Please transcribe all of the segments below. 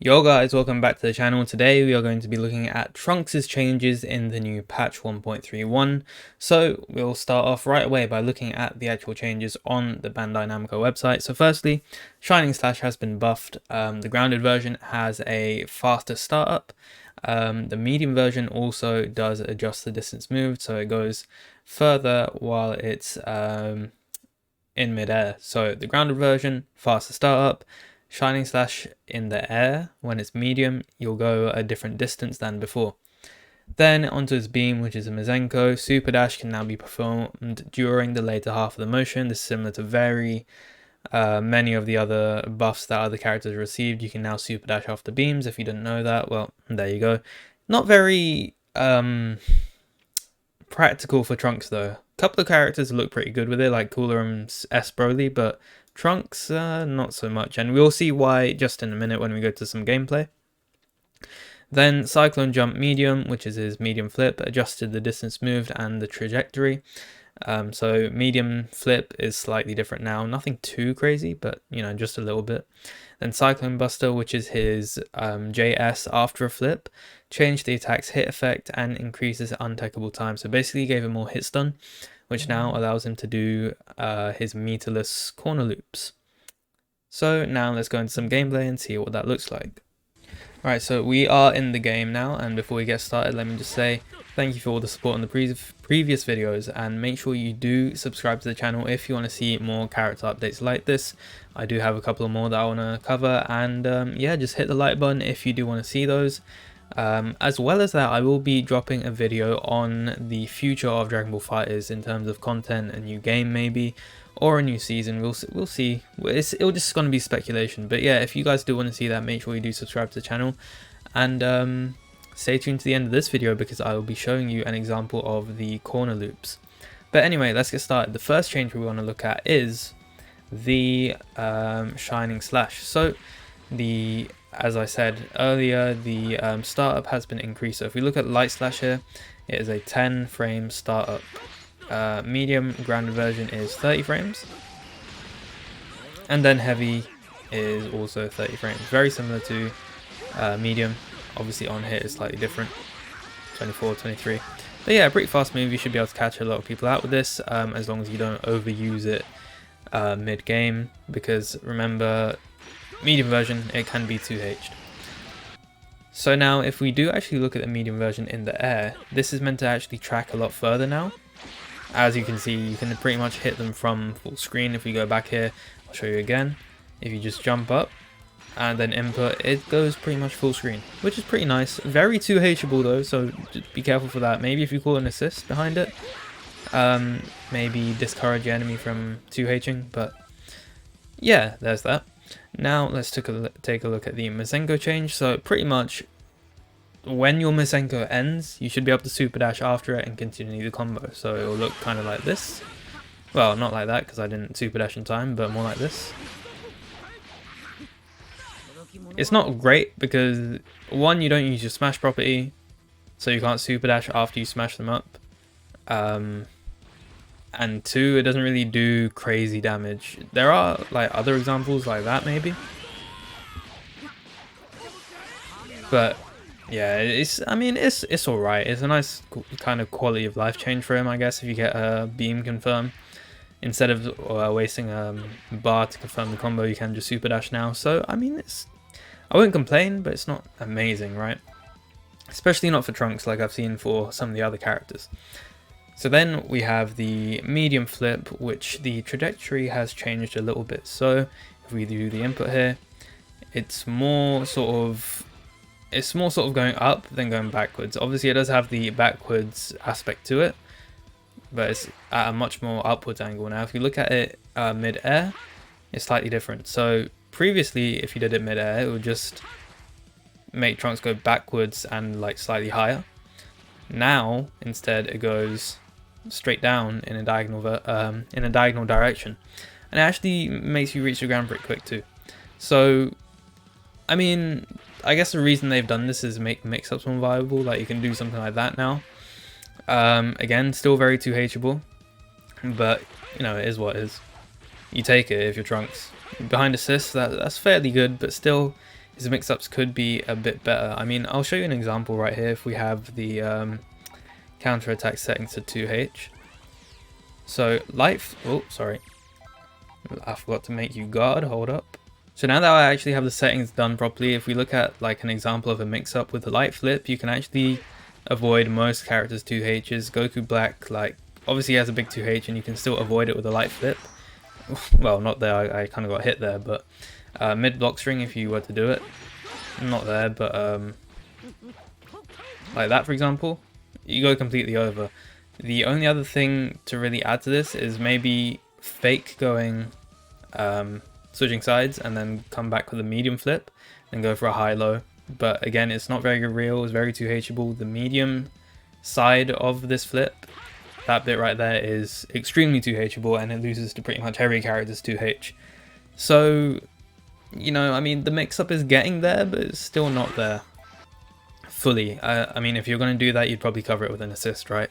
Yo guys, welcome back to the channel. Today we are going to be looking at Trunks' changes in the new patch 1.31. So we'll start off right away by looking at the actual changes on the Bandai Namco website. So firstly, Shining Slash has been buffed. The grounded version has a faster startup. The medium version also does adjust the distance moved, so it goes further while it's in midair. So the grounded version, faster startup. Shining Slash in the air, when it's medium, you'll go a different distance than before. Then onto his beam, which is a Masenko. Super Dash can now be performed during the later half of the motion. This is similar to very many of the other buffs that other characters received. You can now Super Dash after beams. If you didn't know that, well, there you go. Not very practical for Trunks though. A couple of characters look pretty good with it, like Cooler and S Broly, but Trunks, not so much, and we'll see why just in a minute when we go to some gameplay. Then Cyclone Jump Medium, which is his medium flip, adjusted the distance moved and the trajectory. So medium flip is slightly different now, nothing too crazy, but you know, just a little bit. Then Cyclone Buster, which is his JS after a flip, changed the attack's hit effect and increases untackable time. So basically gave him more hit stun, which now allows him to do his meterless corner loops. So now let's go into some gameplay and see what that looks like. Alright, so we are in the game now, and before we get started, let me just say thank you for all the support on the previous videos, and make sure you do subscribe to the channel if you want to see more character updates like this. I do have a couple more that I want to cover, and yeah, just hit the like button if you do want to see those. As well as that, I will be dropping a video on the future of Dragon Ball FighterZ in terms of content, a new game maybe, or a new season. We'll see. It's just going to be speculation, but yeah, if you guys do want to see that, make sure you do subscribe to the channel, and stay tuned to the end of this video because I will be showing you an example of the corner loops. But anyway, let's get started. The first change we want to look at is the Shining Slash. So as I said earlier, the startup has been increased. So if we look at Light Slash here, it is a 10 frame startup. Medium grounded version is 30 frames. And then heavy is also 30 frames. Very similar to medium. Obviously on hit is slightly different. 24, 23. But yeah, pretty fast move. You should be able to catch a lot of people out with this, as long as you don't overuse it mid-game. Because remember, medium version, it can be 2H'd. So now if we do actually look at the medium version in the air, this is meant to actually track a lot further now. As you can see, you can pretty much hit them from full screen. If we go back here, I'll show you again. If you just jump up and then input, it goes pretty much full screen, which is pretty nice. Very 2H'able though, so just be careful for that. Maybe if you call an assist behind it, maybe discourage your enemy from 2H'ing, but yeah, there's that. Now let's take a look at the Masenko change. So pretty much when your Masenko ends, you should be able to super dash after it and continue the combo. So it will look kind of like this. Well, not like that because I didn't super dash in time, but more like this. It's not great because one, you don't use your smash property, so you can't super dash after you smash them up. And two, it doesn't really do crazy damage. There are like other examples like that maybe, but yeah, it's alright. It's a nice kind of quality of life change for him, I guess, if you get a beam confirm instead of wasting a bar to confirm the combo. You can just super dash now, so I mean, I wouldn't complain, but it's not amazing, right? Especially not for Trunks like I've seen for some of the other characters. So then we have the medium flip, which the trajectory has changed a little bit. So if we do the input here, it's more sort of going up than going backwards. Obviously it does have the backwards aspect to it, but it's at a much more upwards angle. Now if you look at it mid-air, it's slightly different. So previously if you did it mid-air, it would just make Trunks go backwards and like slightly higher. Now instead it goes straight down in a diagonal direction, and it actually makes you reach the ground pretty quick too. So I mean, I guess the reason they've done this is make mix-ups more viable. Like you can do something like that now. Again, still very 2H'able, but you know, it is what it is. You take it if you're Trunks. Behind assist, that's fairly good, but still his mix-ups could be a bit better. I mean, I'll show you an example right here. If we have the counter-attack settings to 2H. So oh, sorry. I forgot to make you guard, hold up. So now that I actually have the settings done properly, if we look at like an example of a mix-up with the light flip, you can actually avoid most characters' 2Hs. Goku Black, like, obviously he has a big 2H and you can still avoid it with a light flip. Well, not there, I kind of got hit there, but mid block string if you were to do it. Not there, but like that for example, you go completely over. The only other thing to really add to this is maybe fake going switching sides and then come back with a medium flip and go for a high-low. But again, it's not very real, it's very 2Hable. The medium side of this flip, that bit right there, is extremely 2Hable and it loses to pretty much every character's 2H. So, you know, I mean, the mix-up is getting there, but it's still not there fully. I mean, if you're going to do that, you'd probably cover it with an assist, right?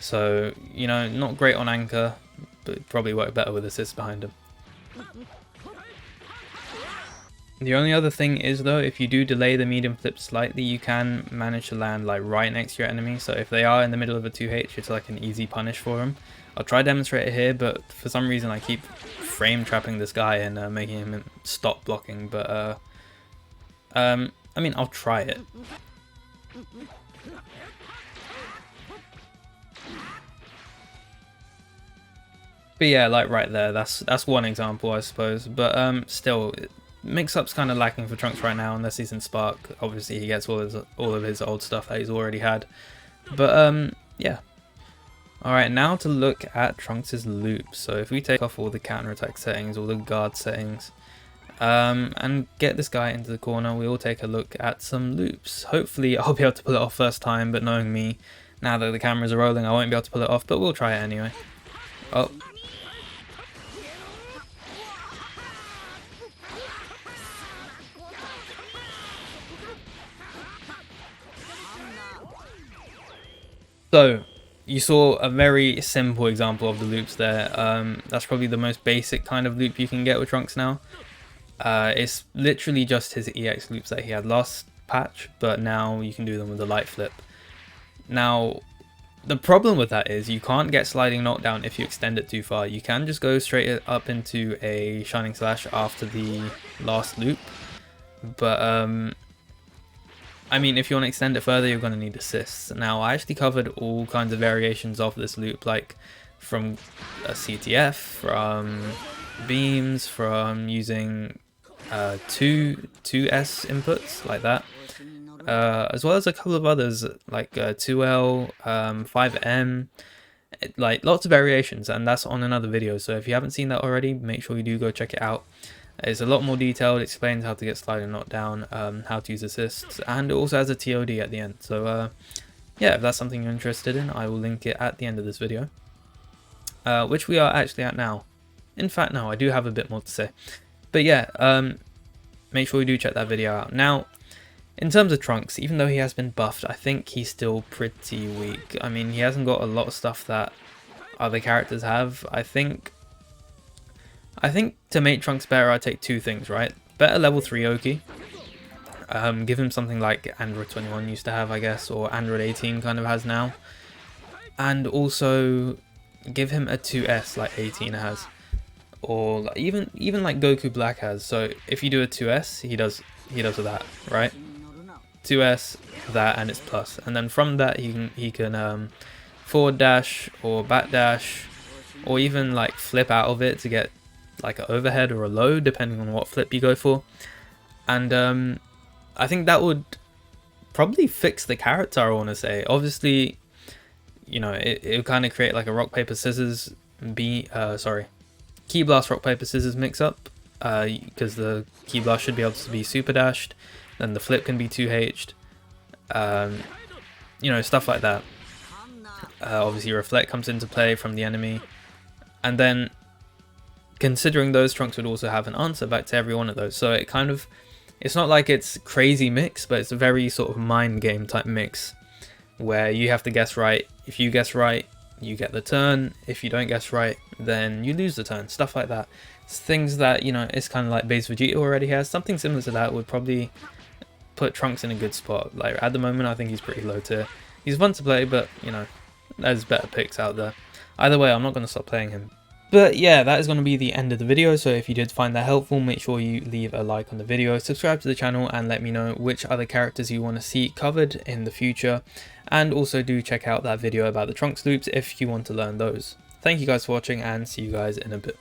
So, you know, not great on anchor, but it'd probably work better with assists behind him. The only other thing is though, if you do delay the medium flip slightly, you can manage to land like right next to your enemy. So if they are in the middle of a 2H, it's like an easy punish for them. I'll try to demonstrate it here, but for some reason I keep frame trapping this guy and making him stop blocking. But I mean, I'll try it. But yeah, like right there, that's one example, I suppose. But still, mix-up's kind of lacking for Trunks right now, unless he's in Spark. Obviously, he gets all of his old stuff that he's already had. But yeah. Alright, now to look at Trunks' loops. So if we take off all the counter-attack settings, all the guard settings, and get this guy into the corner, we will take a look at some loops. Hopefully, I'll be able to pull it off first time, but knowing me, now that the cameras are rolling, I won't be able to pull it off, but we'll try it anyway. Oh. So, you saw a very simple example of the loops there. That's probably the most basic kind of loop you can get with Trunks now. It's literally just his EX loops that he had last patch, but now you can do them with the light flip. Now, the problem with that is you can't get sliding knockdown if you extend it too far. You can just go straight up into a Shining Slash after the last loop, but I mean, if you want to extend it further, you're going to need assists. Now, I actually covered all kinds of variations of this loop, like from a CTF, from beams, from using 2S inputs, like that, as well as a couple of others, like 2L, 5M, like lots of variations, and that's on another video. So if you haven't seen that already, make sure you do go check it out. It's a lot more detailed, explains how to get sliding knockdown, how to use assists, and it also has a TOD at the end. So yeah, if that's something you're interested in, I will link it at the end of this video, which we are actually at now. In fact, no, I do have a bit more to say. But yeah, make sure you do check that video out. Now, in terms of Trunks, even though he has been buffed, I think he's still pretty weak. I mean, he hasn't got a lot of stuff that other characters have. I think to make Trunks better, I'd take two things, right? Better level 3 Oki. Give him something like Android 21 used to have, I guess, or Android 18 kind of has now. And also give him a 2S like 18 has. Or like, even like Goku Black has. So if you do a 2S, he does that, right? 2S, that, and it's plus. And then from that he can forward dash or back dash, or even like flip out of it to get like an overhead or a low, depending on what flip you go for. And I think that would probably fix the character, I want to say. Obviously, you know, it would kind of create like a rock paper scissors Key Blast rock paper scissors mix up, because the Key Blast should be able to be super dashed, then the flip can be 2H'd, you know, stuff like that. Obviously reflect comes into play from the enemy, and then considering those, Trunks would also have an answer back to every one of those. So it kind of, it's not like it's crazy mix, but it's a very sort of mind game type mix where you have to guess right. If you guess right, you get the turn. If you don't guess right, then you lose the turn. Stuff like that. things that, you know, it's kind of like base Vegeta already has. Something similar to that would probably put Trunks in a good spot. Like at the moment I think he's pretty low tier. He's fun to play, but you know, there's better picks out there. Either way, I'm not going to stop playing him. But yeah, that is going to be the end of the video. So if you did find that helpful, make sure you leave a like on the video, subscribe to the channel, and let me know which other characters you want to see covered in the future. And also do check out that video about the Trunks loops if you want to learn those. Thank you guys for watching, and see you guys in a bit.